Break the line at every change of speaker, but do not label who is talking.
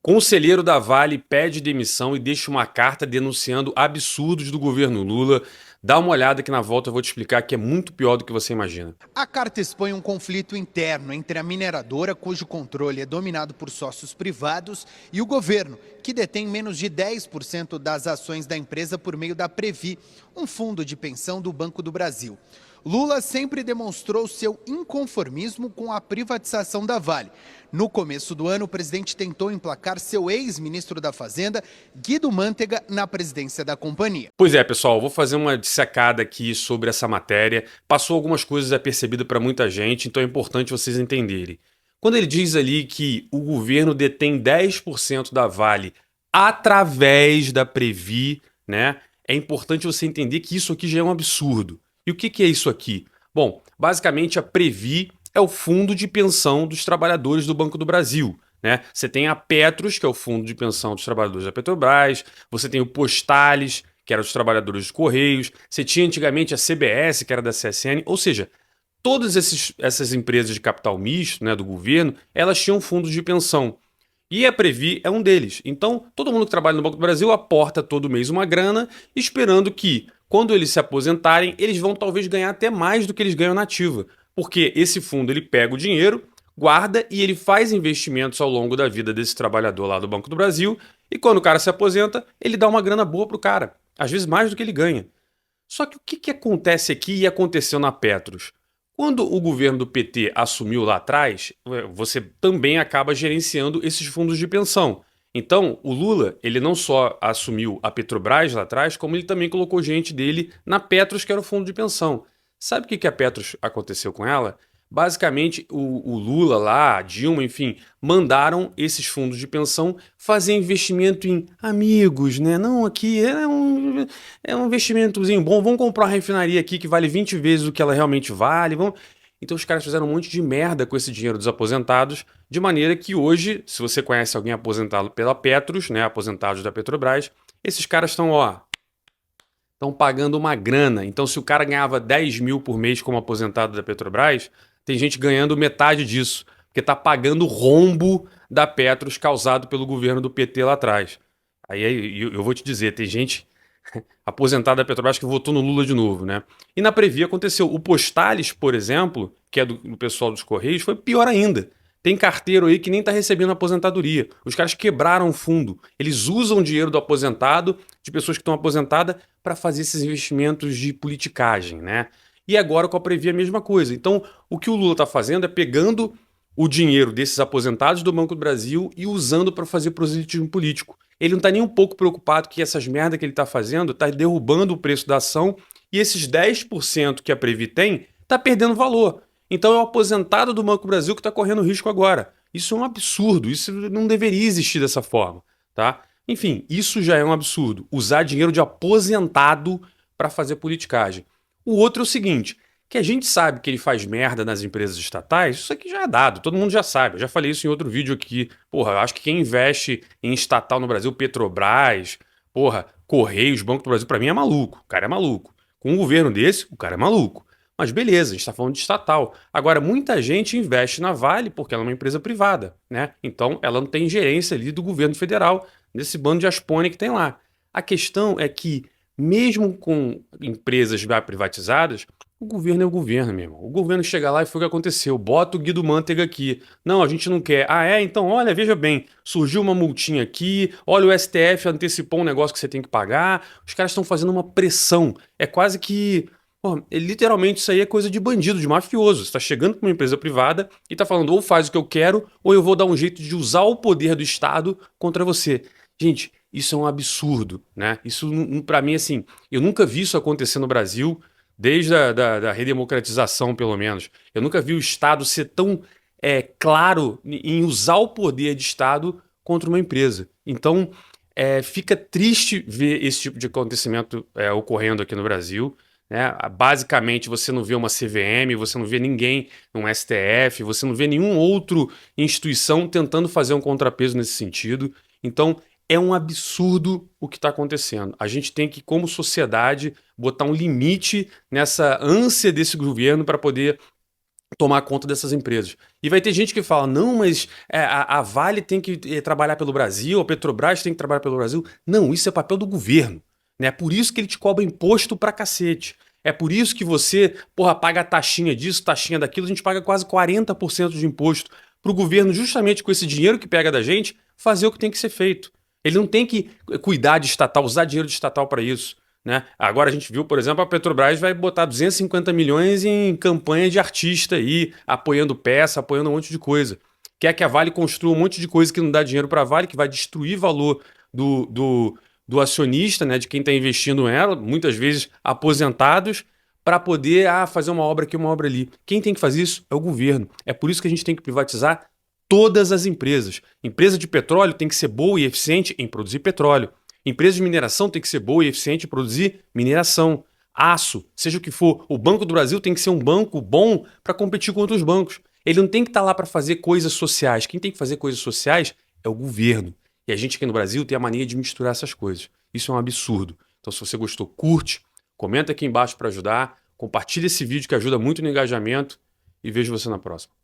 Conselheiro da Vale pede demissão e deixa uma carta denunciando absurdos do governo Lula. Dá uma olhada que na volta eu vou te explicar que é muito pior do que você imagina.
A carta expõe um conflito interno entre a mineradora, cujo controle é dominado por sócios privados, e o governo, que detém menos de 10% das ações da empresa por meio da Previ, um fundo de pensão do Banco do Brasil. Lula sempre demonstrou seu inconformismo com a privatização da Vale. No começo do ano, o presidente tentou emplacar seu ex-ministro da Fazenda, Guido Mantega, na presidência da companhia.
Pois é, pessoal, eu vou fazer uma dissecada aqui sobre essa matéria. Passou algumas coisas apercebidas para muita gente, então é importante vocês entenderem. Quando ele diz ali que o governo detém 10% da Vale através da Previ, né? É importante você entender que isso aqui já é um absurdo. E o que é isso aqui? Bom, basicamente a Previ é o fundo de pensão dos trabalhadores do Banco do Brasil, né? Você tem a Petros, que é o fundo de pensão dos trabalhadores da Petrobras, você tem o Postales, que era dos trabalhadores dos Correios, você tinha antigamente a CBS, que era da CSN, ou seja, todas essas empresas de capital misto, né, do governo, elas tinham fundos de pensão. E a Previ é um deles. Então, todo mundo que trabalha no Banco do Brasil aporta todo mês uma grana, esperando que, quando eles se aposentarem, eles vão talvez ganhar até mais do que eles ganham na ativa. Porque esse fundo ele pega o dinheiro, guarda e ele faz investimentos ao longo da vida desse trabalhador lá do Banco do Brasil. E quando o cara se aposenta, ele dá uma grana boa pro cara. Às vezes mais do que ele ganha. Só que o que acontece aqui e aconteceu na Petros? Quando o governo do PT assumiu lá atrás, você também acaba gerenciando esses fundos de pensão. Então, o Lula, ele não só assumiu a Petrobras lá atrás, como ele também colocou gente dele na Petros, que era o fundo de pensão. Sabe o que a Petros aconteceu com ela? Basicamente, o Lula lá, a Dilma, enfim, mandaram esses fundos de pensão fazer investimento em amigos, né? Não, aqui é um investimentozinho bom, vamos comprar uma refinaria aqui que vale 20 vezes o que ela realmente vale. Vamos... Então os caras fizeram um monte de merda com esse dinheiro dos aposentados, de maneira que hoje, se você conhece alguém aposentado pela Petros, né, aposentados da Petrobras, esses caras estão pagando uma grana. Então, se o cara ganhava 10 mil por mês como aposentado da Petrobras, tem gente ganhando metade disso, porque está pagando o rombo da Petros causado pelo governo do PT lá atrás. Aí eu vou te dizer, tem gente aposentada da Petrobras que votou no Lula de novo, né? E na Previ aconteceu. O Postales, por exemplo, que é do pessoal dos Correios, foi pior ainda. Tem carteiro aí que nem está recebendo aposentadoria. Os caras quebraram o fundo. Eles usam o dinheiro do aposentado, de pessoas que estão aposentadas, para fazer esses investimentos de politicagem, né? E agora com a Previ é a mesma coisa. Então, o que o Lula está fazendo é pegando o dinheiro desses aposentados do Banco do Brasil e usando para fazer proselitismo político. Ele não está nem um pouco preocupado que essas merdas que ele está fazendo está derrubando o preço da ação e esses 10% que a Previ tem está perdendo valor. Então é o aposentado do Banco do Brasil que está correndo risco agora. Isso é um absurdo, isso não deveria existir dessa forma, tá? Enfim, isso já é um absurdo, usar dinheiro de aposentado para fazer politicagem. O outro é o seguinte, que a gente sabe que ele faz merda nas empresas estatais, isso aqui já é dado, todo mundo já sabe. Eu já falei isso em outro vídeo aqui. Porra, eu acho que quem investe em estatal no Brasil, Petrobras, porra, Correios, Banco do Brasil, pra mim é maluco. O cara é maluco. Com um governo desse, o cara é maluco. Mas beleza, a gente tá falando de estatal. Agora, muita gente investe na Vale porque ela é uma empresa privada, né? Então, ela não tem gerência ali do governo federal, nesse bando de aspone que tem lá. A questão é que, mesmo com empresas já privatizadas, o governo é o governo, meu irmão. O governo chega lá e foi o que aconteceu. Bota o Guido Mantega aqui. Não, a gente não quer. Ah, é? Então, olha, veja bem. Surgiu uma multinha aqui. Olha, o STF antecipou um negócio que você tem que pagar. Os caras estão fazendo uma pressão. É quase que... Pô, literalmente isso aí é coisa de bandido, de mafioso. Você está chegando para uma empresa privada e está falando ou faz o que eu quero ou eu vou dar um jeito de usar o poder do Estado contra você. Gente, isso é um absurdo, né? Isso, para mim, assim, eu nunca vi isso acontecer no Brasil desde da redemocratização, pelo menos. Eu nunca vi o Estado ser tão claro em usar o poder de Estado contra uma empresa. Então, fica triste ver esse tipo de acontecimento ocorrendo aqui no Brasil, né? Basicamente, você não vê uma CVM, você não vê ninguém, um STF, você não vê nenhum outro instituição tentando fazer um contrapeso nesse sentido. Então, é um absurdo o que está acontecendo. A gente tem que, como sociedade, botar um limite nessa ânsia desse governo para poder tomar conta dessas empresas. E vai ter gente que fala, não, mas a Vale tem que trabalhar pelo Brasil, a Petrobras tem que trabalhar pelo Brasil. Não, isso é papel do governo. Né? É por isso que ele te cobra imposto pra cacete. É por isso que você, porra, paga taxinha disso, taxinha daquilo, a gente paga quase 40% de imposto pro governo, justamente com esse dinheiro que pega da gente, fazer o que tem que ser feito. Ele não tem que cuidar de estatal, usar dinheiro de estatal para isso. Né? Agora a gente viu, por exemplo, a Petrobras vai botar 250 milhões em campanha de artista aí, apoiando peça, apoiando um monte de coisa. Quer que a Vale construa um monte de coisa que não dá dinheiro para a Vale, que vai destruir valor do acionista, né, de quem está investindo nela, muitas vezes aposentados, para poder fazer uma obra aqui, uma obra ali. Quem tem que fazer isso é o governo. É por isso que a gente tem que privatizar todas as empresas. Empresa de petróleo tem que ser boa e eficiente em produzir petróleo. Empresa de mineração tem que ser boa e eficiente em produzir mineração. Aço, seja o que for. O Banco do Brasil tem que ser um banco bom para competir com outros bancos. Ele não tem que estar lá para fazer coisas sociais. Quem tem que fazer coisas sociais é o governo. E a gente aqui no Brasil tem a mania de misturar essas coisas. Isso é um absurdo. Então, se você gostou, curte, comenta aqui embaixo para ajudar, compartilha esse vídeo que ajuda muito no engajamento e vejo você na próxima.